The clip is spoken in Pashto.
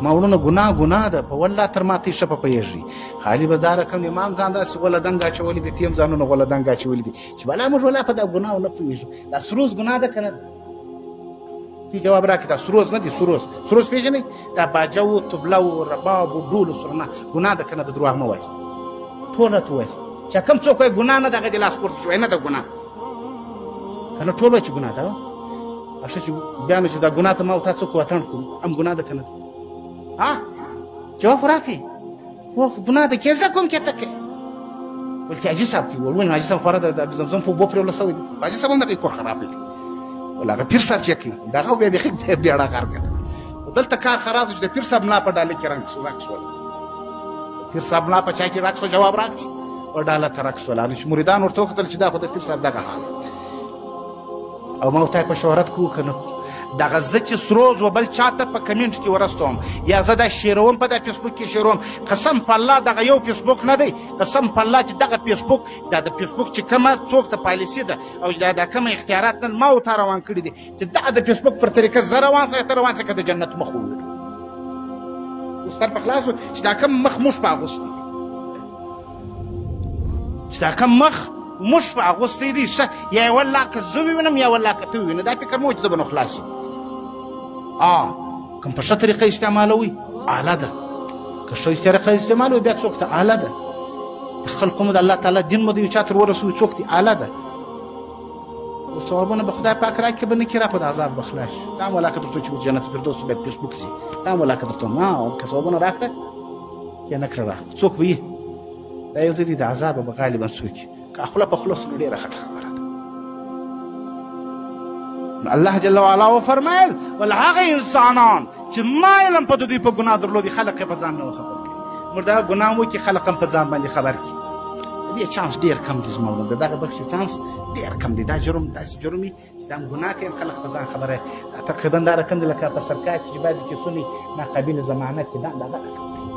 ما وروڼه ګناه ده په والله تر ما ته یې ښه په پوهېږي خالي به دا رقم امام ځان داسې غوله دنګ اچولي دي تیم ځانونه غوله دنګ اچولي دي چې بلا موږ ولا په دا ګناه نه پوهېږو دا سروز ګناه ده که نه ده تی جواب راکړي دا سروز نه دي سروز پېژنئ دا باجه و طبله و رباب و ډول و سرنا ګناه ده که نه ده دروغ مه وایئ ټول راته ووایئ چې کوم څوک وایي ګناه نه ده هغه دې لاس پورته شوی نه ده ګناه که نه ټول وایي چې ګناه ده ښه چې بیا نو چې دا ګناه ته ما او تا څوک وطن کړو هم ګناه ده که نه ده جواب راکړئ ګناه ده کیسه کوم کې ته کوې بلکې حاجي صاحب کوي ولولې حاجي صاحب خورا د زمزم په اوبو پرېوله سوی دي حاجي صاحب هم دغه کور خراب دی ولا هغه پیر صاحب چې کوي دغه بیا بیخي بیاړه کار کوي دلته کار خراب شو د پیر صاحب ملا په ډاله کې رنګ شول پیر صاحب ملا په چا کې رنګ شو جواب راکړي او ډاله ته رنګ شول چې مریدان ورته وکتل چې دا خو د پیر صاحب دغه حال او ما ورته په شهرت کوو که نه دغه زه چې سروز و بل چاته په کمنټ کې ورستوم یا زه دا شیروم په دا فیسبوک کې شیروم قسم په الله دغه یو فیسبوک نه دی قسم په الله چې دغه فیسبوک دا د فیسبوک چې کومه څوک ته پالیسي ده او دا کومه اختیارات نن ما ورته روان کړي دي چې دغه د فیسبوک پر طریقه زه روان سه ته روان سه که د جنت مخ ووینو اوس سر په خلاص چې دا کوم مخ موږ په اغوستی دي چې دا کوم مخ موږ په اغوستی دي یا یې والله که زه ووینم یا والله که ته ووینې دا فکر مه و چې زه به نو خلاص یم کوم په ښه طریقه استعمالوي اعلی ده که ښه طریقه استعمالوي بیا څوک ته اعلی ده د خلقو مو د الله تعالی دین مو د یو چا تر ورسوي څوک دي اعلی ده او ثوابونه به خدای پاک راکړي که به نه کړي را په د عذاب به خلاص شي دا هم والله که تر څو چې به جنت فردوس بیا فیسبوک ځي دا هم والله که درته که ثوابونه راکړه یا نه کړه راکړه څوک به یي دا یو ځای دی د عذابه به غالبا څوک یي که خوله په خوله سره ډېره خټه خبره ده الله جل وعلا وفرمایل ول هغه انسانان چې ما علم په دوی په ګناه درلودي خلق یې په ځان نه خبر کړي موږ دا ګناه وکړي خلق هم په ځان باندې خبر کړي دې چانس ډېر کم دی زما د دغه بخش چانس ډېر کم دی دا جرم داسې جرم وي چې دا ګناه کوي خلق په ځان خبره تقریبا دا رقم دی لکه په سرکار کې چې بعضې کیسونه ناقابل ضمانت دي دا رقم دی